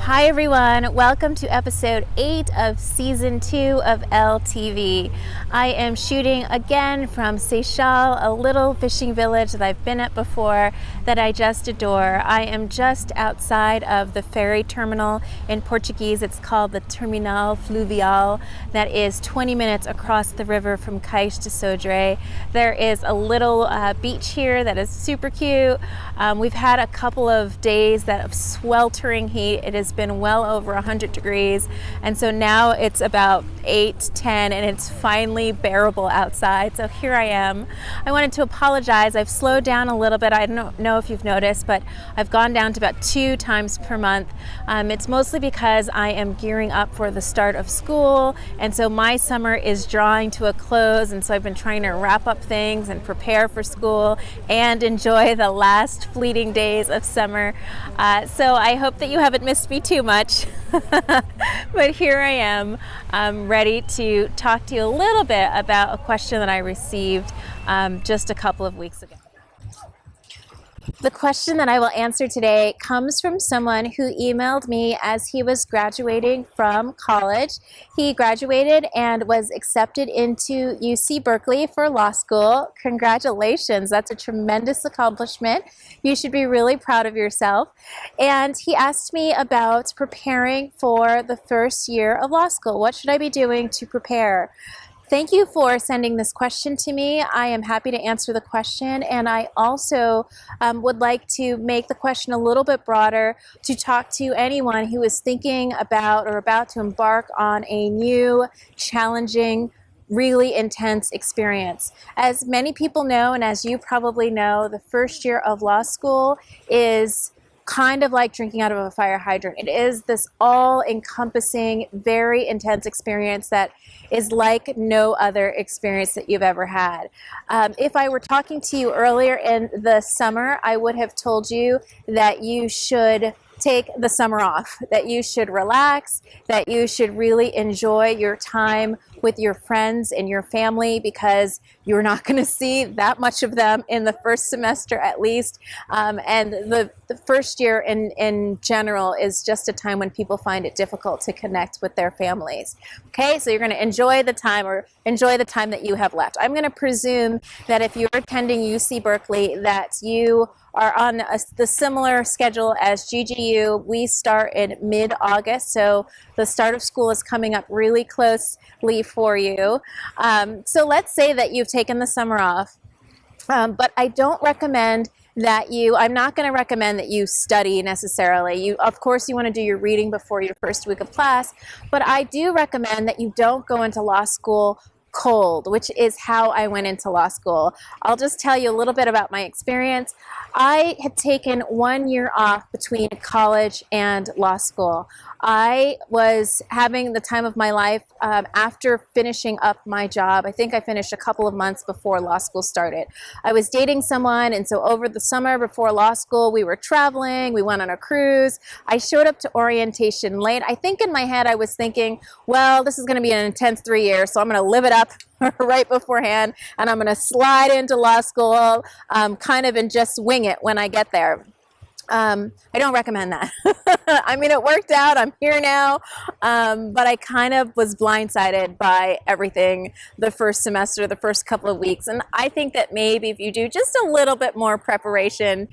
Hi everyone, welcome to episode 8 of season 2 of elle-TV. I am shooting again from Seychelles, a little fishing village that I've been at before that I just adore. I am just outside of the ferry terminal. In Portuguese it's called the Terminal Fluvial, that is 20 minutes across the river from Cais to Sodré. There is a little beach here that is super cute. We've had a couple of days that of sweltering heat. It has been well over 100 degrees, and so now it's about 8, 10, and it's finally bearable outside. So here I am. I wanted to apologize. I've slowed down a little bit. I don't know if you've noticed, but I've gone down to about 2 times per month. It's mostly because I am gearing up for the start of school, and so my summer is drawing to a close, and so I've been trying to wrap up things and prepare for school and enjoy the last fleeting days of summer. So I hope that you haven't missed me too much. But here I am, ready to talk to you a little bit about a question that I received just a couple of weeks ago. The question that I will answer today comes from someone who emailed me as he was graduating from college. He graduated and was accepted into UC Berkeley for law school. Congratulations, that's a tremendous accomplishment. You should be really proud of yourself. And he asked me about preparing for the first year of law school. What should I be doing to prepare? Thank you for sending this question to me. I am happy to answer the question, and I also would like to make the question a little bit broader to talk to anyone who is thinking about or about to embark on a new, challenging, really intense experience. As many people know, and as you probably know, the first year of law school is kind of like drinking out of a fire hydrant. It is this all-encompassing, very intense experience that is like no other experience that you've ever had. If I were talking to you earlier in the summer, I would have told you that you should take the summer off, that you should relax, that you should really enjoy your time with your friends and your family, because you're not going to see that much of them in the first semester at least. And the first year in general is just a time when people find it difficult to connect with their families. Okay, so you're going to enjoy the time, or enjoy the time that you have left. I'm going to presume that if you're attending UC Berkeley, that you are on the similar schedule as GGU. We start in mid-August, so the start of school is coming up really closely for you. So let's say that you've taken the summer off, but I don't recommend that I'm not going to recommend that you study necessarily. Of course, you want to do your reading before your first week of class, but I do recommend that you don't go into law school cold, which is how I went into law school. I'll just tell you a little bit about my experience. I had taken 1 year off between college and law school. I was having the time of my life after finishing up my job. I think I finished a couple of months before law school started. I was dating someone, and so over the summer before law school, we were traveling. We went on a cruise. I showed up to orientation late. I think in my head I was thinking, well, this is going to be an intense 3 years, so I'm going to live it up right beforehand, and I'm going to slide into law school kind of and just wing it when I get there. I don't recommend that. I mean, it worked out. I'm here now. But I kind of was blindsided by everything the first semester, the first couple of weeks. And I think that maybe if you do just a little bit more preparation,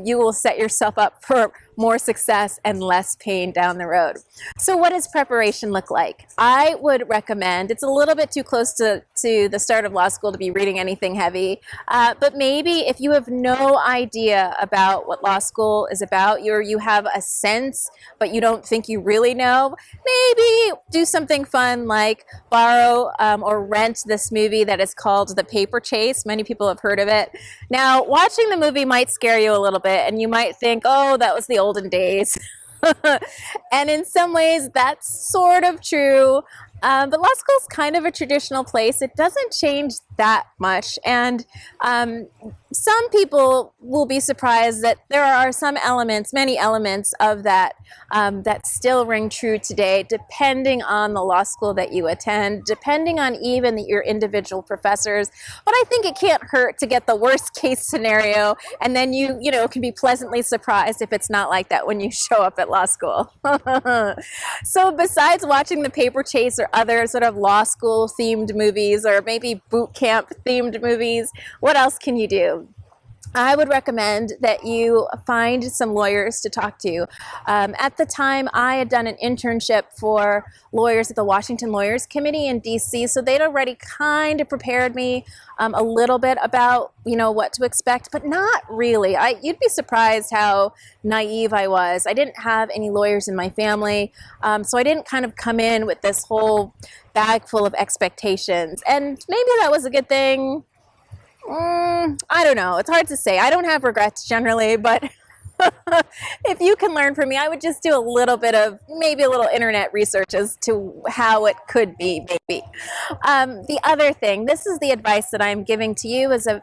you will set yourself up for more success and less pain down the road. So what does preparation look like? I would recommend, it's a little bit too close to the start of law school to be reading anything heavy, but maybe if you have no idea about what law school is about, you have a sense, but you don't think you really know, maybe do something fun like borrow or rent this movie that is called The Paper Chase. Many people have heard of it. Now, watching the movie might scare you a little bit, and you might think, oh, that was the olden days. And in some ways, that's sort of true. But law school is kind of a traditional place. It doesn't change that much. And some people will be surprised that there are some elements, many elements of that that still ring true today, depending on the law school that you attend, depending on even your individual professors. But I think it can't hurt to get the worst case scenario, and then you know, can be pleasantly surprised if it's not like that when you show up at law school. So besides watching The Paper Chase or other sort of law school themed movies, or maybe boot camp themed movies, what else can you do? I would recommend that you find some lawyers to talk to. At the time, I had done an internship for lawyers at the Washington Lawyers Committee in DC, so they'd already kind of prepared me a little bit about, you know, what to expect, but not really. You'd be surprised how naive I was. I didn't have any lawyers in my family, so I didn't kind of come in with this whole bag full of expectations, and maybe that was a good thing. I don't know. It's hard to say. I don't have regrets generally, but if you can learn from me, I would just do a little bit of, maybe a little internet research as to how it could be, maybe. The other thing, this is the advice that I'm giving to you as a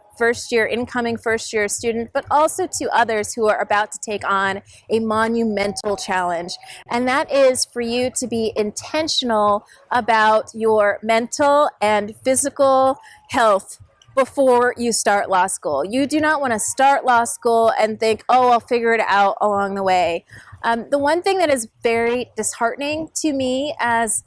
incoming first year student, but also to others who are about to take on a monumental challenge. And that is for you to be intentional about your mental and physical health before you start law school. You do not want to start law school and think, oh, I'll figure it out along the way. The one thing that is very disheartening to me as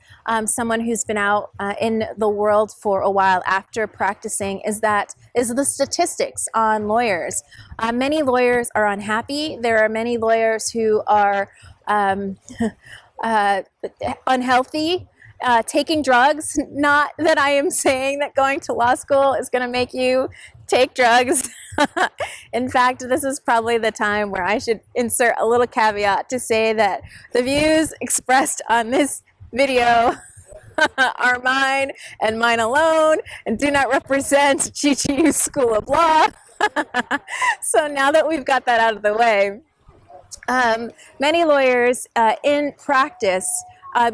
someone who's been out in the world for a while after practicing is the statistics on lawyers. Many lawyers are unhappy. There are many lawyers who are unhealthy, taking drugs. Not that I am saying that going to law school is going to make you take drugs. In fact, this is probably the time where I should insert a little caveat to say that the views expressed on this video are mine and mine alone, and do not represent GGU School of Law. So now that we've got that out of the way, many lawyers in practice,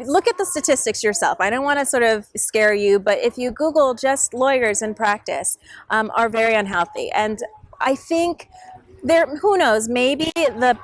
look at the statistics yourself. I don't want to sort of scare you, but if you Google just lawyers in practice, are very unhealthy. And I think who knows, maybe the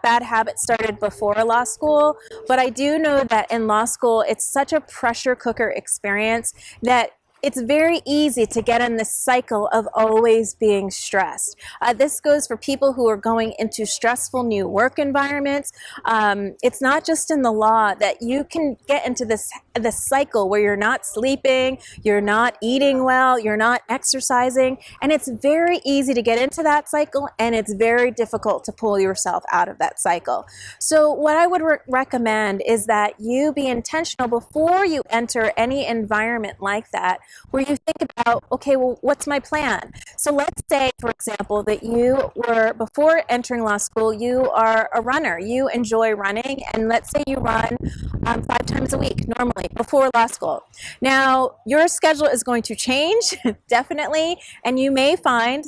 bad habit started before law school, but I do know that in law school, it's such a pressure cooker experience that it's very easy to get in this cycle of always being stressed. This goes for people who are going into stressful new work environments. It's not just in the law that you can get into this cycle where you're not sleeping, you're not eating well, you're not exercising, and it's very easy to get into that cycle, and it's very difficult to pull yourself out of that cycle. So what I would recommend is that you be intentional before you enter any environment like that, where you think about, okay, well, what's my plan? So let's say, for example, that you were, before entering law school, you are a runner. You enjoy running, and let's say you run 5 times a week normally before law school. Now, your schedule is going to change, definitely, and you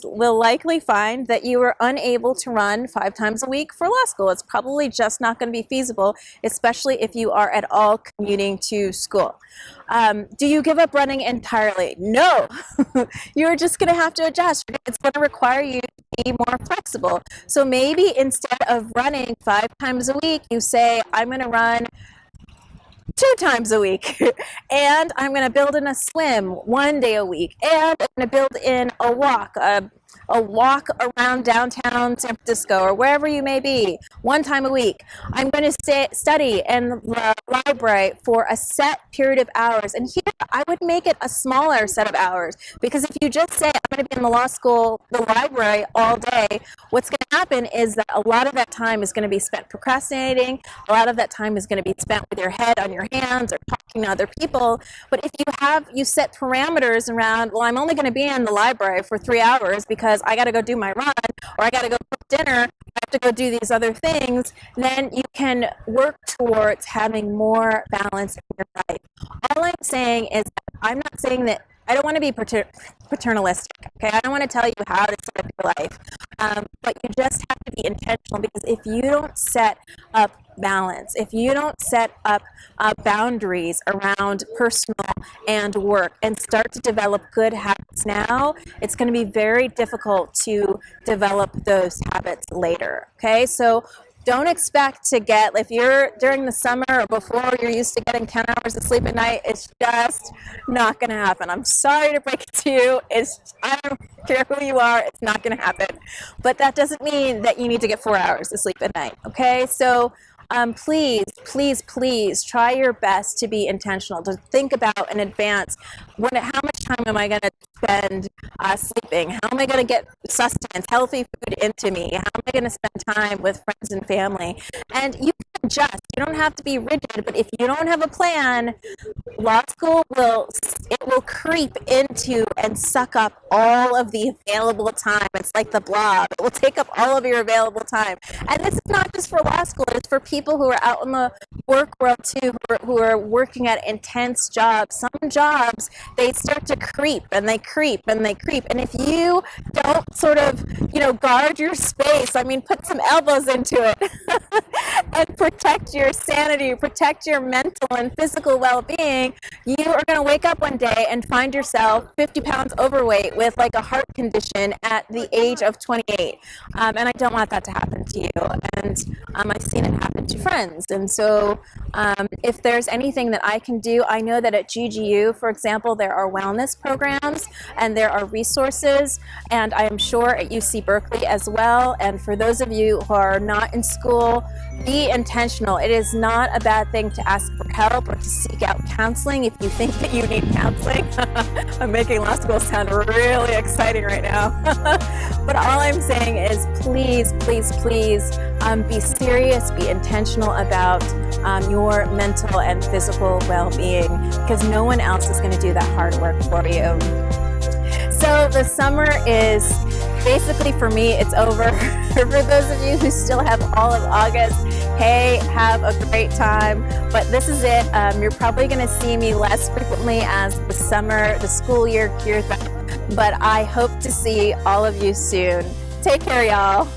will likely find that you are unable to run 5 times a week for law school. It's probably just not going to be feasible, especially if you are at all commuting to school. Do you give up running entirely? No. You're just going to have to adjust. It's going to require you to be more flexible. So maybe instead of running 5 times a week, you say, I'm going to run 2 times a week, and I'm going to build in a swim 1 day a week, and I'm going to build in a walk around downtown San Francisco or wherever you may be 1 time a week. I'm going to study in the library for a set period of hours. And here I would make it a smaller set of hours, because if you just say, I'm going to be in the library all day, what's going to happen is that a lot of that time is going to be spent procrastinating. A lot of that time is going to be spent with your head on your hands or talking to other people. But if you set parameters around, well, I'm only going to be in the library for 3 hours because I got to go do my run, or I got to go cook dinner, I have to go do these other things, then you can work towards having more balance in your life. All I'm saying is, I'm not saying that, I don't want to be paternalistic, okay? I don't want to tell you how to set up your life. but you just have to be intentional, because if you don't set up balance, if you don't set up boundaries around personal and work and start to develop good habits now, it's going to be very difficult to develop those habits later. Okay, so don't expect to get, if you're during the summer or before, you're used to getting 10 hours of sleep at night, it's just not going to happen. I'm sorry to break it to you. I don't care who you are, it's not going to happen. But that doesn't mean that you need to get 4 hours of sleep at night. Okay, so please, please, please try your best to be intentional, to think about in advance, how much time am I going to spend sleeping? How am I going to get sustenance, healthy food into me? How am I going to spend time with friends and family? And you can adjust. You don't have to be rigid, but if you don't have a plan, law school will creep into and suck up all of the available time. It's like the blob. It will take up all of your available time. And this is not just for law school. It's for people who are out in the work world too, who are working at intense jobs. Some jobs, they start to creep and they creep and they creep. And if you don't sort of, guard your space, put some elbows into it and protect your sanity, protect your mental and physical well-being, you are going to wake up one day and find yourself 50 pounds overweight with like a heart condition at the age of 28. And I don't want that to happen to you. And I've seen it happen to friends. And so if there's anything that I can do, I know that at GGU, for example, there are wellness programs and there are resources, and I am sure at UC Berkeley as well. And for those of you who are not in school, be intentional. It is not a bad thing to ask for help or to seek out counseling if you think that you need counseling. I'm making law school sound really exciting right now. But all I'm saying is please, please, please be serious, be intentional about your mental and physical well-being, because no one else is going to do that hard work for you. So the summer is basically, for me, it's over. For those of you who still have all of August, hey, have a great time. But this is it. You're probably going to see me less frequently as the school year gears up. But I hope to see all of you soon. Take care, y'all.